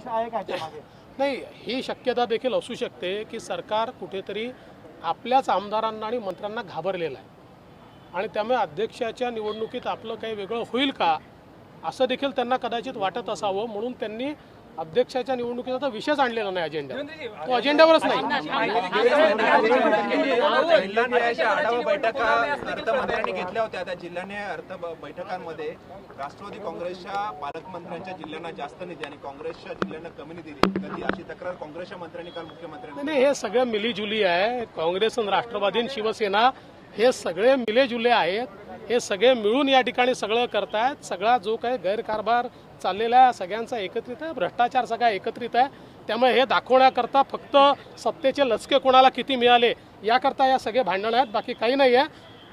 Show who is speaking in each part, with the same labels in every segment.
Speaker 1: उद्देश आहे का याच्यामागे?
Speaker 2: नाही, ही शक्यता देखील असू शकते की सरकार कुठेतरी आपल्याच आमदारांना आणि मंत्र्यांना घाबरलेलं आहे आणि त्यामुळे अध्यक्षाच्या निवडणुकीत आपलं काही वेगळं होईल का असं देखील त्यांना कदाचित वाटत असावं, म्हणून त्यांनी अध्यक्षाच्या निवडणुकीचा तर विषयच आणलेला नाही अजेंड्यावर, तो अजेंड्यावरच नाही.
Speaker 3: जिल्हानिहाय आढावा बैठका अर्थमंत्र्यांनी घेतल्या होत्या. त्या जिल्हानिहाय अर्थ बैठकांमध्ये राष्ट्रवादी काँग्रेसच्या पालकमंत्र्यांच्या जिल्ह्यांना जास्त निधी आणि काँग्रेसच्या जिल्ह्यांना कमी निधी दिली, कधी अशी तक्रार काँग्रेसच्या मंत्र्यांनी काल मुख्यमंत्र्यांनी.
Speaker 2: नाही, हे सगळं मिलीजुली आहे. काँग्रेस आणि राष्ट्रवादी आणि शिवसेना हे सगळे मिलेजुले आहेत. हे सगळे मिळून या ठिकाणी सगळं करतायत. सगळा जो काही गैरकारभार चाललेला आहे सगळ्यांचा एकत्रित आहे, भ्रष्टाचार सगळा एकत्रित आहे. त्यामुळे हे दाखवण्याकरता फक्त सत्तेचे लचके कोणाला किती मिळाले याकरता या सगळे भांडणं आहेत, बाकी काही नाही आहे.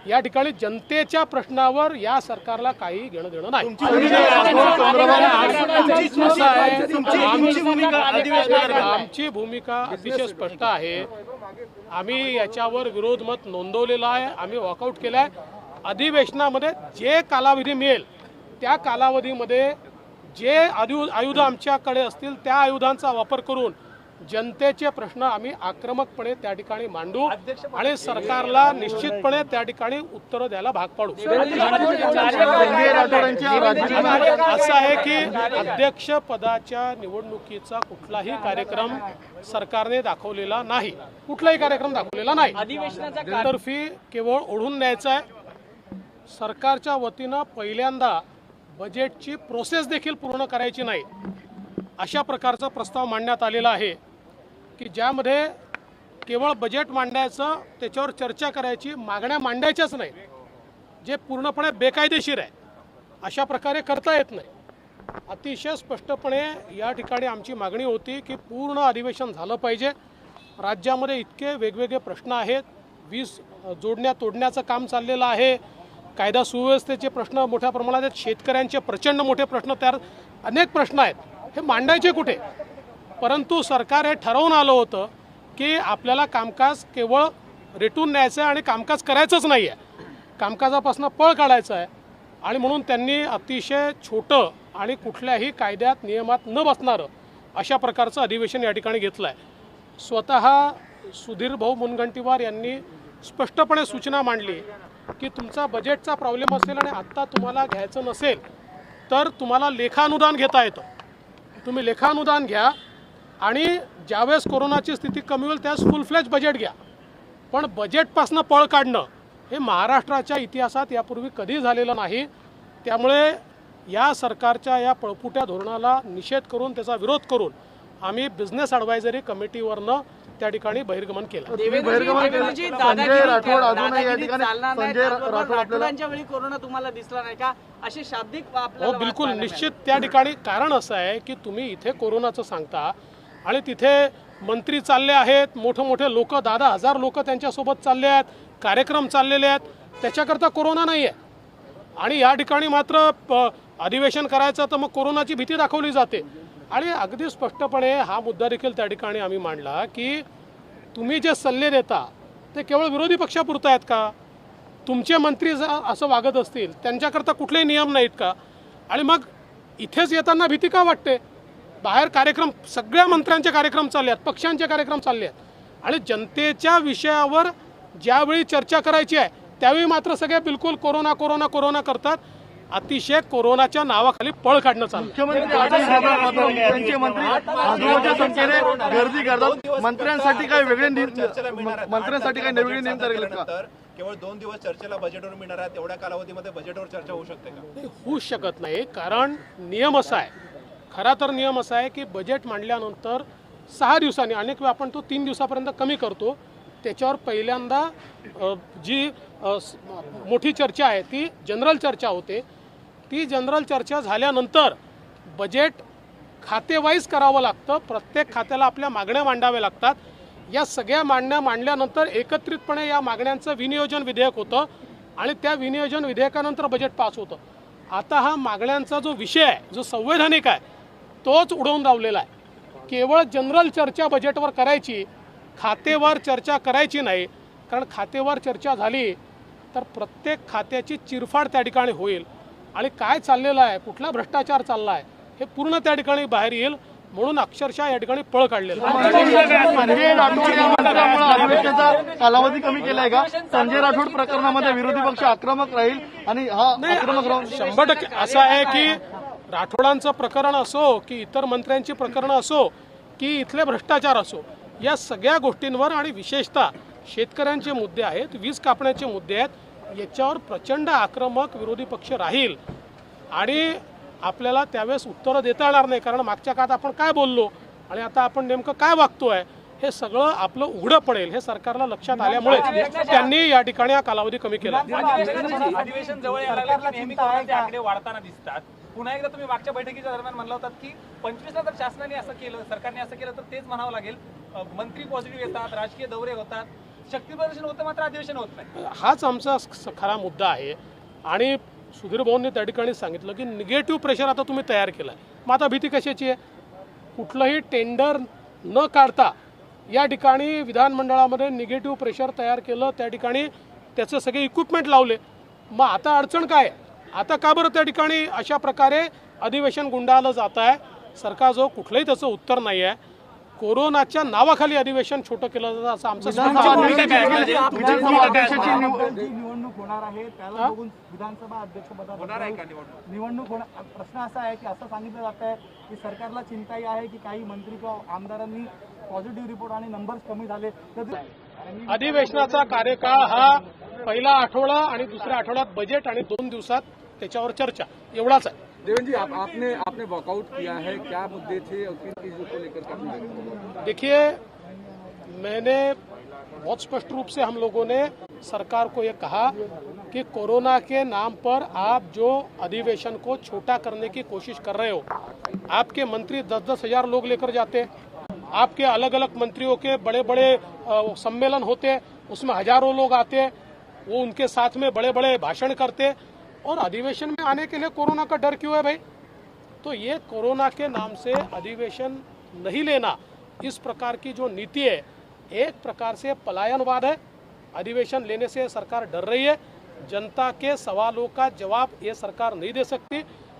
Speaker 2: या ठिकाणी जनतेच्या प्रश्नावर या सरकारला काही घेणं देणं नाही. आमची भूमिका अतिशय स्पष्ट आहे. आम्ही याच्यावर विरोध मत नोंदवलेला आहे, आम्ही वॉकआउट केलं आहे. अधिवेशनामध्ये जे कालावधी मिळेल त्या कालावधीमध्ये जे आयुध आमच्याकडे असतील त्या आयुधांचा वापर करून जनतेचे प्रश्न आम्ही आक्रमकपणे त्या ठिकाणी मांडू आणि सरकारला निश्चितपणे त्या ठिकाणी उत्तरं द्यायला भाग पाडू. असं आहे की अध्यक्ष पदाच्या निवडणुकीचा कुठलाही कार्यक्रम सरकारने दाखवलेला नाही, कुठलाही कार्यक्रम दाखवलेला नाही. तर्फी केवळ ओढून न्यायचा आहे. सरकारच्या वतीनं पहिल्यांदा बजेटची प्रोसेस देखील पूर्ण करायची नाही अशा प्रकारचा प्रस्ताव मांडण्यात आलेला आहे की ज्यामध्ये केवळ बजेट मांडायचं, त्याच्यावर चर्चा करायची, मागण्या मांडायच्याच नाही, जे पूर्णपणे बेकायदेशीर आहे अशा प्रकारे करता येत नाही. अतिशय स्पष्टपणे या ठिकाणी आमची मागणी होती की पूर्ण अधिवेशन झालं पाहिजे. राज्यामध्ये इतके वेगवेगळे प्रश्न आहेत, वीज जोडण्या तोडण्याचं काम चाललेलं आहे, कायदा सुव्यवस्थेचे प्रश्न मोठ्या प्रमाणात आहेत, शेतकऱ्यांचे प्रचंड मोठे प्रश्न, त्यात अनेक प्रश्न आहेत, हे मांडायचे कुठे. परंतु सरकार हे ठरवून आलं होतं की आपल्याला कामकाज केवळ रेटून न्यायचं आहे आणि कामकाज करायचंच नाही आहे, कामकाजापासून पळ काढायचं आहे. आणि म्हणून त्यांनी अतिशय छोटं आणि कुठल्याही कायद्यात नियमात न बसणारं अशा प्रकारचं अधिवेशन या ठिकाणी घेतलं आहे. स्वतः सुधीर भाऊ मुनगंटीवार यांनी स्पष्टपणे सूचना मांडली की तुमचा बजेटचा प्रॉब्लेम असेल आणि आत्ता तुम्हाला घ्यायचं नसेल तर तुम्हाला लेखानुदान घेता येतं, तुम्ही लेखानुदान घ्या आणि ज्यावेळेस कोरोनाची स्थिती कमी होईल त्यावेळेस फुल फ्लेज बजेट घ्या. पण बजेटपासनं पळ काढणं हे महाराष्ट्राच्या इतिहासात यापूर्वी कधी झालेलं नाही. त्यामुळे या सरकारच्या या पळपुट्या धोरणाला निषेध करून, त्याचा विरोध करून आम्ही बिझनेस ॲडवायझरी कमिटीवरनं त्या ठिकाणी बहिर्गमन केलं. हो बिलकुल, निश्चित त्या ठिकाणी कारण असं आहे की तुम्ही इथे कोरोनाचं सांगता आणि तिथे मंत्री चालले आहेत, मोठे मोठे लोक, 10,000 लोक त्यांच्यासोबत चालले आहेत, कार्यक्रम चाललेले आहेत, त्याच्याकरता कोरोना नाही आहे. आणि या ठिकाणी मात्र अधिवेशन करायचं तर मग कोरोनाची भीती दाखवली जाते. आणि अगदी स्पष्टपणे हा मुद्दा देखील त्या ठिकाणी आम्ही मांडला की तुम्ही जे सल्ले देता ते केवळ विरोधी पक्षापुरतं आहेत का? तुमचे मंत्री असं वागत असतील त्यांच्याकरता कुठलेही नियम नाहीत का? आणि मग इथेच येताना भीती का वाटते? बाहेर कार्यक्रम, सगळ्या मंत्र्यांचे कार्यक्रम चालले आहेत, पक्षांचे कार्यक्रम चालले आहेत आणि जनतेच्या विषयावर ज्यावेळी चर्चा करायची आहे त्यावेळी मात्र सगळे बिलकुल कोरोना कोरोना कोरोना करतात. अतिशय कोरोनाच्या नावाखाली पळ काढणं चाललं.
Speaker 4: मंत्र्यांसाठी काही वेगळे मंत्र्यांसाठी काही नवीन नियम तयार का?
Speaker 3: केवळ 2 दिवस चर्चेला बजेटवर मिळणार आहे, तेवढ्या कालावधीमध्ये बजेटवर चर्चा होऊ शकते का?
Speaker 2: होऊ शकत नाही, कारण नियम असा आहे, खरा तर नियम असा आहे की बजेट मांडल्यानंतर 6 दिवसांनी, अनेक वेळा आपण तो 3 दिवसापर्यंत कमी करतो, त्याच्यावर पहिल्यांदा जी मोठी चर्चा आहे ती जनरल चर्चा होते. ती जनरल चर्चा झाल्यानंतर बजेट खातेवाईज करावं लागतं, प्रत्येक खात्याला आपल्या मागण्या मांडाव्या लागतात. या सगळ्या मागण्या मांडल्यानंतर एकत्रितपणे या मागण्यांचं विनियोजन विधेयक होतं आणि त्या विनियोजन विधेयकानंतर बजेट पास होतं. आता हा मागण्यांचा जो विषय आहे, जो संवैधानिक आहे, तोच उडवून लावलेला आहे. केवळ जनरल चर्चा बजेटवर करायची, खातेवर चर्चा करायची नाही. कारण खातेवर चर्चा झाली तर प्रत्येक खात्याची चिरफाड त्या ठिकाणी होईल आणि काय चाललेलं आहे, कुठला भ्रष्टाचार चालला आहे हे पूर्ण त्या ठिकाणी बाहेर येईल. म्हणून अक्षरशः या ठिकाणी पळ काढलेला आहे.
Speaker 4: संजय राठोड या मंत्र्यामुळे अधिवेशनाचा कालावधी कमी केलाय का? संजय राठोड प्रकरणामध्ये विरोधी पक्ष आक्रमक राहील आणि हा आक्रमक राहून
Speaker 2: 100% असं आहे की राठोडांचं प्रकरण असो की इतर मंत्र्यांची प्रकरणं असो की इथले भ्रष्टाचार असो, या सगळ्या गोष्टींवर आणि विशेषतः शेतकऱ्यांचे मुद्दे आहेत, वीज कापण्याचे मुद्दे आहेत, याच्यावर प्रचंड आक्रमक विरोधी पक्ष राहील आणि आपल्याला त्यावेळेस उत्तरं देता येणार नाही. कारण मागच्या काळात आपण काय बोललो आणि आता आपण नेमकं काय वागतोय हे सगळं आपलं उघडं पडेल हे सरकारला लक्षात आल्यामुळे त्यांनी या ठिकाणी हा कालावधी कमी केला.
Speaker 1: अधिवेशन जवळ यायला लागलं की नेहमी कोरोनाचे आकडे वाढताना दिसतात. पुन्हा एकदा तुम्ही मागच्या बैठकीच्या दरम्यान म्हणला होतात की 25ला जर शासनाने असं केलं, सरकारने असं केलं तर तेच म्हणावं लागेल. मंत्री पॉझिटिव्ह येतात, राजकीय दौरे होतात, शक्ती प्रदर्शन होतं, मात्र अधिवेशन होत नाही.
Speaker 2: हाच आमचा खरा मुद्दा आहे. आणि सुधीर भाऊंनी त्या ठिकाणी सांगितलं की निगेटिव्ह प्रेशर आता तुम्ही तयार केलं आहे. मग आता भीती कशाची आहे? कुठलंही टेंडर न काढता या ठिकाणी विधानमंडळामध्ये निगेटिव्ह प्रेशर तयार केलं, त्या ठिकाणी त्याचे सगळे इक्विपमेंट लावले. मग आता अडचण काय आहे? आता का बरं त्या ठिकाणी अशा प्रकारे अधिवेशन गुंडाळलं जात आहे? सरकारजवळ कुठलंही त्याचं उत्तर नाही आहे. कोरोनाच्या नावाखाली अधिवेशन छोटं केलं जातं असं आमचं
Speaker 4: विधानसभा अध्यक्षाची
Speaker 5: निवडणूक होणार आहे त्याला बघून विधानसभा अध्यक्षपदाची निवडणूक होणार. प्रश्न असा आहे की असं सांगितलं जात आहे की सरकारला चिंताही आहे की काही मंत्री किंवा आमदारांनी पॉझिटिव्ह रिपोर्ट आणि नंबर्स कमी झाले तर
Speaker 2: अधिवेशनाचा कार्यकाळ हा पहिला आठवडा आणि दुसऱ्या आठवड्यात बजेट आणि 2 दिवसात त्याच्यावर चर्चा एवढाच आहे.
Speaker 6: देवेंद्र जी, आपने वॉकआउट किया है, क्या मुद्दे थे और किन चीजों को लेकर करना?
Speaker 2: देखिए, मैंने बहुत स्पष्ट रूप से हम लोगों ने सरकार को ये कहा कि कोरोना के नाम पर आप जो अधिवेशन को छोटा करने की कोशिश कर रहे हो, आपके मंत्री 10-10 हजार लोग लेकर जाते, आपके अलग अलग मंत्रियों के बड़े बड़े सम्मेलन होते, उसमें हजारों लोग आते, वो उनके साथ में बड़े बड़े भाषण करते, और अधिवेशन में आने के लिए कोरोना का डर क्यों है भाई? तो ये कोरोना के नाम से अधिवेशन नहीं लेना, इस प्रकार की जो नीति है एक प्रकार से पलायनवाद है. अधिवेशन लेने से सरकार डर रही है. जनता के सवालों का जवाब ये सरकार नहीं दे सकती.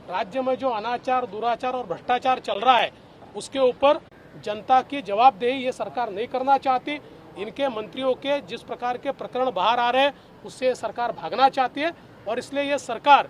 Speaker 2: राज्य में जो अनाचार, दुराचार और भ्रष्टाचार चल रहा है उसके ऊपर जनता की जवाबदेही ये सरकार नहीं करना चाहती. इनके मंत्रियों के जिस प्रकार के प्रकरण बाहर आ रहे हैं उससे सरकार भागना चाहती है और इसलिए ये सरकार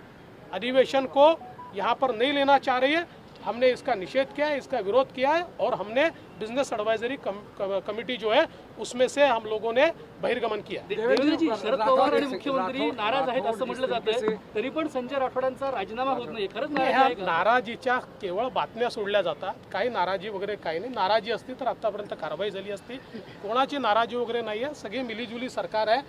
Speaker 2: अधिवेशन को यहाँ पर नहीं लेना चाह रही है. हमने इसका निषेध किया है, इसका विरोध किया है और हमने बिजनेस एडवाइजरी कमिटी जो है उसमें से हम लोगों ने बहिर्गमन किया.
Speaker 7: देवेंद्र जी, शरद पवार आणि मुख्यमंत्री नाराज आहेत असं म्हटलं जातंय, तरी पण संजय राठोडांचा राजीनामा होत नाही. खरंच नाराज आहे का?
Speaker 2: नाराजीच्या केवळ बातम्या सोडल्या जातात. काही नाराजी वगैरे काही नाही. नाराजी असती तर आतापर्यंत कारवाई झाली असती. कोणाची नाराजी वगैरे नाही आहे. सगळी मिलीजुली सरकार आहे.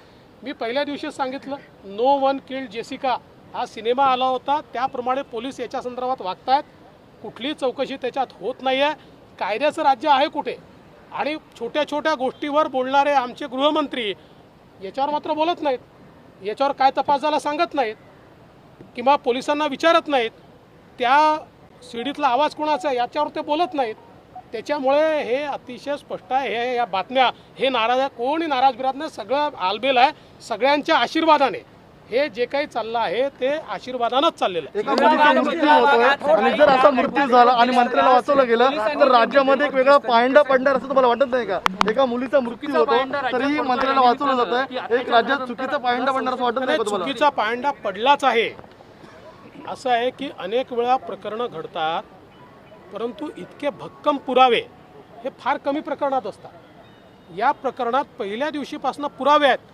Speaker 2: मी पहिल्या दिवशीच सांगितलं, नो वन किल्ड जेसिका हा सिनेमा आला होता, त्याप्रमाणे पोलीस याच्या संदर्भात वागतायत. कुठली चौकशी त्याच्यात होत नाही आहे. कायद्याचं राज्य आहे कुठे? आणि छोट्या छोट्या गोष्टीवर बोलणारे आमचे गृहमंत्री याच्यावर मात्र बोलत नाहीत. याच्यावर काय तपास झाला सांगत नाहीत किंवा पोलिसांना विचारत नाहीत. त्या सीडीतला आवाज कोणाचा आहे याच्यावर ते बोलत नाहीत. त्याच्यामुळे हे अतिशय स्पष्ट आहे. हे या बातम्या हे नाराज आहे, कोणी नाराज बिराज नाही. सगळं आलबेल आहे. सगळ्यांच्या आशीर्वादाने हे जे काही चाललं आहे ते आशीर्वादानंच चाललेलं आहे.
Speaker 4: एका मुलीचा मृत्यू होतोय आणि जर असा मृत्यू झाला आणि मंत्र्याला वाचवलं गेलं तर राज्यामध्ये एक वेगळा पायंडा पडणार असं तुम्हाला वाटत नाही का? एका मुलीचा मृत्यू होतो तरीही मंत्र्याला वाचवलं जात आहे. एक राज्यात चुकीचा पायंडा पडणार असं वाटत नाही का तुम्हाला?
Speaker 2: चुकीचा पायंडा पडलाच आहे. असं आहे की अनेक वेळा प्रकरणं घडतात, परंतु इतके भक्कम पुरावे हे फार कमी प्रकरणात असतात. या प्रकरणात पहिल्या दिवशीपासून पुरावे आहेत.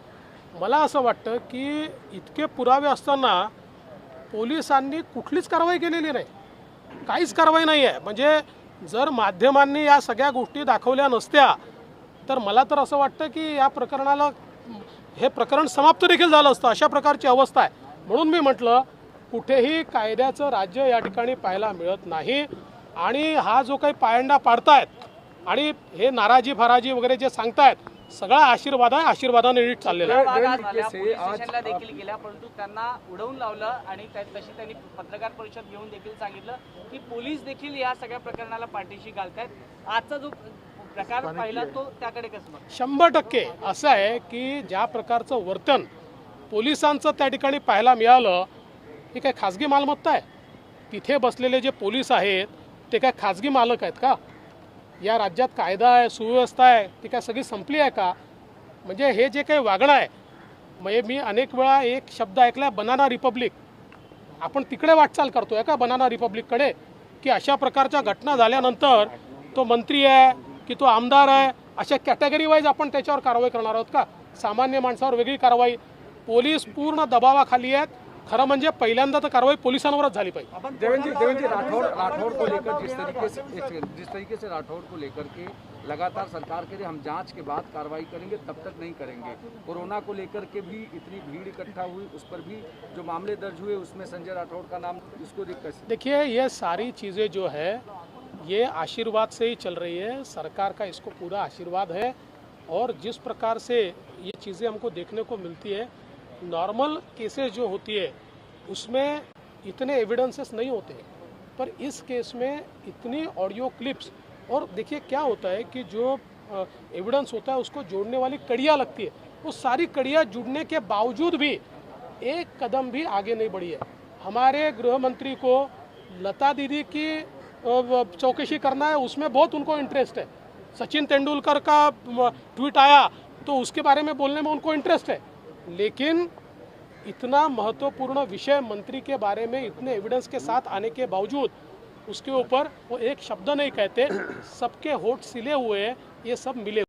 Speaker 2: मला असं वाटतं की इतके पुरावे असताना पोलिसांनी कुठलीच कारवाई केलेली नाही. काहीच कारवाई नाही आहे. म्हणजे जर माध्यमांनी या सगळ्या गोष्टी दाखवल्या नसत्या तर मला तर असं वाटतं की या प्रकरणाला हे प्रकरण समाप्त देखील झालं असतं. अशा प्रकारची अवस्था आहे. म्हणून मी म्हटलं कुठेही कायद्याचं राज्य या ठिकाणी पाहायला मिळत नाही. आणि हा जो काही पायंडा पाडतायत आणि हे नाराजी फराजी वगैरे जे सांगतायत सगळा आशीर्वाद आहे. आशीर्वादाने नीट चाललेला आहे.
Speaker 7: स्टेशनला देखील गेल्या, परंतु त्यांना उडवून लावलं आणि तशी त्यांनी पत्रकार परिषद घेऊन देखील सांगितलं की पोलीस देखील या सगळ्या प्रकरणाला पाठीशी घालतायत. आजचा जो प्रकार पाहिला तो त्याकडे कसं बघता?
Speaker 2: 100% असं आहे की ज्या प्रकारचं वर्तन पोलिसांचं त्या ठिकाणी पाहायला मिळालं हे काय खाजगी मालमत्ता आहे? तिथे बसलेले जे पोलीस आहेत ते काय खाजगी मालक आहेत का? या राज्यात कायदा आहे, सुव्यवस्था आहे, ती काय सगळी संपली आहे का? म्हणजे हे जे काही वागणं आहे, म्हणजे मी अनेक वेळा एक शब्द ऐकला, बनाना रिपब्लिक. आपण तिकडे वाटचाल करतोय का बनाना रिपब्लिककडे, की अशा प्रकारच्या घटना झाल्यानंतर तो मंत्री आहे की तो आमदार आहे, अशा कॅटेगरी वाईज आपण त्याच्यावर कारवाई करणार आहोत का? सामान्य माणसावर वेगळी कारवाई. पोलीस पूर्ण दबावाखाली आहेत. खरं म्हणजे पहिल्यांदा तर कारवाई पोलिसांवरच झाली पाहिजे.
Speaker 6: देवेंद्र जी राठौड़ को लेकर जिस तरीके से राठौड़ को लेकर के लगातार सरकार कह रही हम जांच के बाद कार्रवाई करेंगे, तब तक नहीं करेंगे. कोरोना को लेकर के भी इतनी भीड़ इकट्ठा हुई, उस पर भी जो मामले दर्ज हुए उसमें संजय राठौड़ का नाम, इसको देखकर
Speaker 2: देखिए ये सारी चीज़ें जो है ये आशीर्वाद से ही चल रही है. सरकार का इसको पूरा आशीर्वाद है. और जिस प्रकार से ये चीज़ें हमको देखने को मिलती है, नॉर्मल केसेस जो होती है उसमें इतने एविडेंसेस नहीं होते, पर इस केस में इतनी ऑडियो क्लिप्स, और देखिए क्या होता है कि जो एविडेंस होता है उसको जोड़ने वाली कड़ियाँ लगती है, वो सारी कड़ियाँ जुड़ने के बावजूद भी एक कदम भी आगे नहीं बढ़ी है. हमारे गृह मंत्री को लता दीदी की चौकसी करना है, उसमें बहुत उनको इंटरेस्ट है. सचिन तेंदुलकर का ट्वीट आया तो उसके बारे में बोलने में उनको इंटरेस्ट है, लेकिन इतना महत्वपूर्ण विषय मंत्री के बारे में इतने एविडेंस के साथ आने के बावजूद उसके ऊपर वो एक शब्द नहीं कहते. सबके होठ सिले हुए हैं, ये सब मिले